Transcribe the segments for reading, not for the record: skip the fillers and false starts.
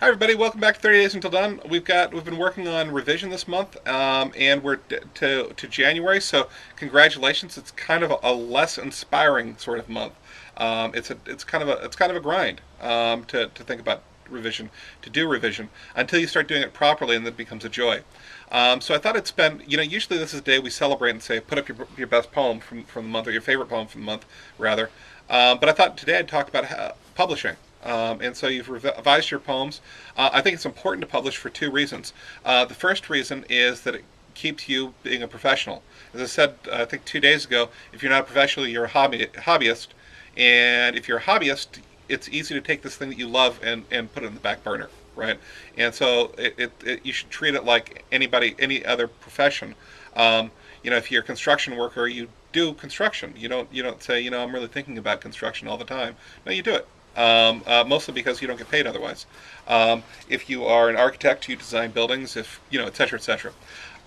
Hi everybody, welcome back to 30 Days Until Done. We've been working on revision this month, and we're to January. So congratulations! It's kind of a less inspiring sort of month. It's kind of a grind to think about revision, to do revision until you start doing it properly, and then it becomes a joy. So I thought I'd spend, usually this is the day we celebrate and say put up your best poem from the month, or your favorite poem from the month rather. But I thought today I'd talk about publishing. And so you've revised your poems. I think it's important to publish for two reasons. The first reason is that it keeps you being a professional. As I said, I think 2 days ago, if you're not a professional, you're a hobbyist. And if you're a hobbyist, it's easy to take this thing that you love and put it in the back burner, right? And so you should treat it like any other profession. If you're a construction worker, you do construction. You don't say, I'm really thinking about construction all the time. No, you do it. Mostly because you don't get paid otherwise. If you are an architect, you design buildings, et cetera, et cetera.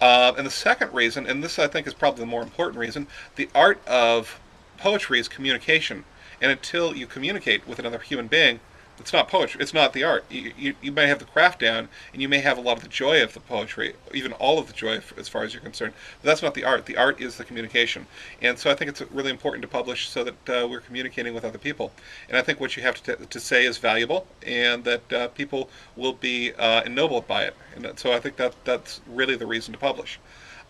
And the second reason, and this I think is probably the more important reason, the art of poetry is communication. And until you communicate with another human being, it's not poetry. It's not the art. You may have the craft down, and you may have a lot of the joy of the poetry, even all of the joy as far as you're concerned. But that's not the art. The art is the communication. And so I think it's really important to publish so that we're communicating with other people. And I think what you have to say is valuable, and that people will be ennobled by it. And so I think that's really the reason to publish.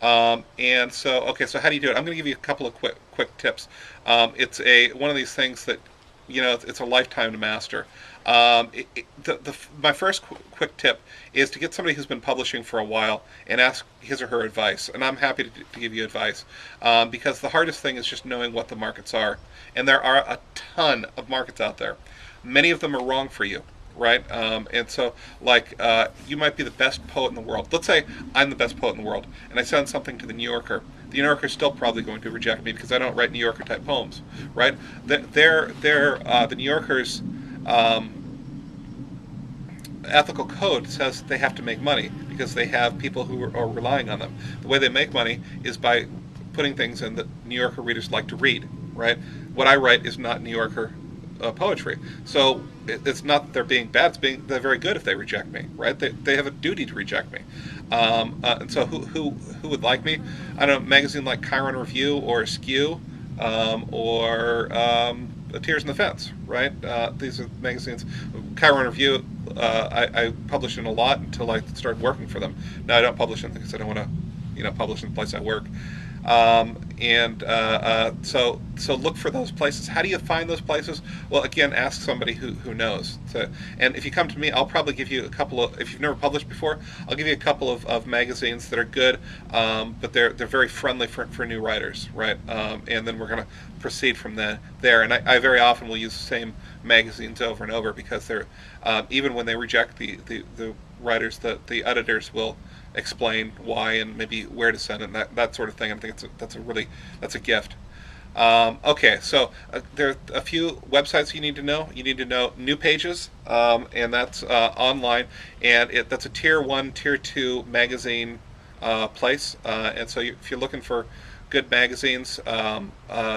So how do you do it? I'm going to give you a couple of quick tips. It's one of these things that it's a lifetime to master. My first quick tip is to get somebody who's been publishing for a while and ask his or her advice. And I'm happy to give you advice, because the hardest thing is just knowing what the markets are. And there are a ton of markets out there. Many of them are wrong for you, right? And so, you might be the best poet in the world. Let's say I'm the best poet in the world, and I send something to the New Yorker. The New Yorker's still probably going to reject me because I don't write New Yorker type poems, right? The New Yorker's ethical code says they have to make money because they have people who are relying on them. The way they make money is by putting things in that New Yorker readers like to read, right? What I write is not New Yorker poetry. So it's not that they're being bad, they're very good if they reject me, right? They have a duty to reject me. And so who would like me? I don't know, a magazine like Chiron Review or Askew, or Tears in the Fence, right? These are magazines. Chiron Review, I published in a lot until I started working for them. Now I don't publish in because I don't want to, publish in the place I work. So look for those places. How do you find those places? Well, again, ask somebody who knows. And if you come to me, I'll probably give you a couple of, if you've never published before, I'll give you a couple of magazines that are good, but they're very friendly for new writers, right? And then we're going to proceed from there. And I very often will use the same magazines over and over because they're, even when they reject the writers, the editors will explain why and maybe where to send it, and that sort of thing. I think that's a gift. So there are a few websites you need to know. You need to know New Pages, and that's online, and that's a tier 1, tier 2 magazine place. And so if you're looking for good magazines, hard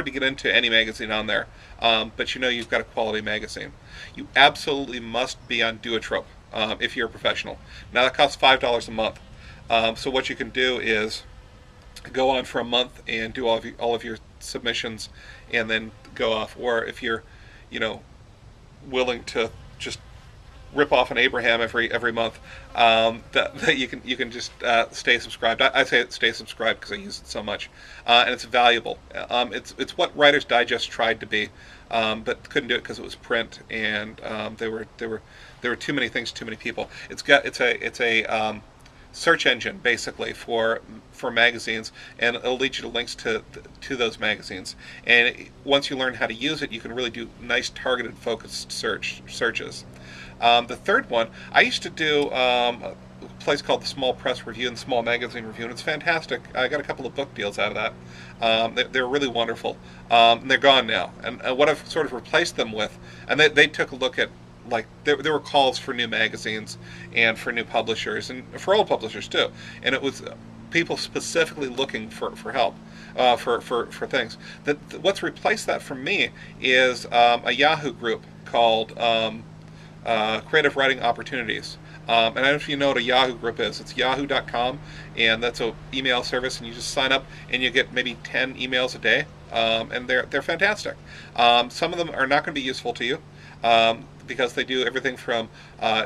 to get into any magazine on there, but you've got a quality magazine. You absolutely must be on Duotrope. If you're a professional. Now that costs $5 a month. So what you can do is go on for a month and do all of your submissions, and then go off. Or if you're, willing to just rip off an Abraham every month, that you can just stay subscribed. I say stay subscribed because I use it so much, and it's valuable. It's what Writer's Digest tried to be, but couldn't do it because it was print, and there were too many things, too many people. It's a search engine basically for magazines, and it'll lead you to links to those magazines. And once you learn how to use it, you can really do nice targeted, focused searches. The third one, I used to do a place called the Small Press Review and Small Magazine Review, and it's fantastic. I got a couple of book deals out of that. They're really wonderful. And they're gone now. And what I've sort of replaced them with, and they took a look at, there were calls for new magazines and for new publishers and for old publishers too, and it was people specifically looking for help, for things. What's replaced that for me is a Yahoo group called creative writing opportunities. And I don't know if you know what a Yahoo group is. It's yahoo.com, and that's a email service, and you just sign up, and you get maybe 10 emails a day, and they're fantastic. Some of them are not going to be useful to you. Because they do everything from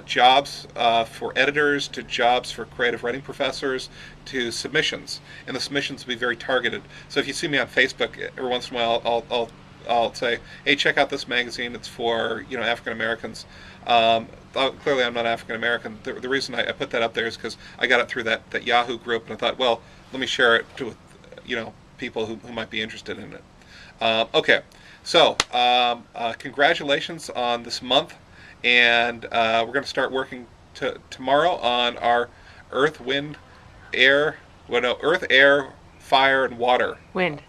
jobs for editors to jobs for creative writing professors to submissions, and the submissions will be very targeted. So if you see me on Facebook, every once in a while I'll say, hey, check out this magazine. It's for African Americans. Clearly, I'm not African American. The reason I put that up there is because I got it through that Yahoo group, and I thought, well, let me share it with people who might be interested in it. Okay. So, congratulations on this month, and we're going to start working tomorrow on our Earth, Wind, Air, Earth, Air, Fire, and Water. Wind.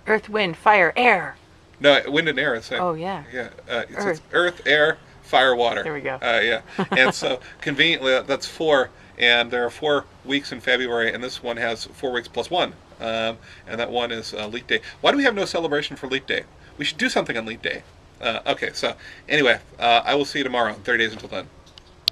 Earth, Wind, Fire, Air. No, Wind and Air is the same. Oh, yeah. Yeah. It's Earth, Air, Fire, Water. There we go. Yeah. And so, conveniently, that's 4, and there are 4 weeks in February, and this one has 4 weeks plus 1. And that one is Leap Day. Why do we have no celebration for Leap Day? We should do something on Leap Day. Okay, so anyway, I will see you tomorrow, 30 days until then.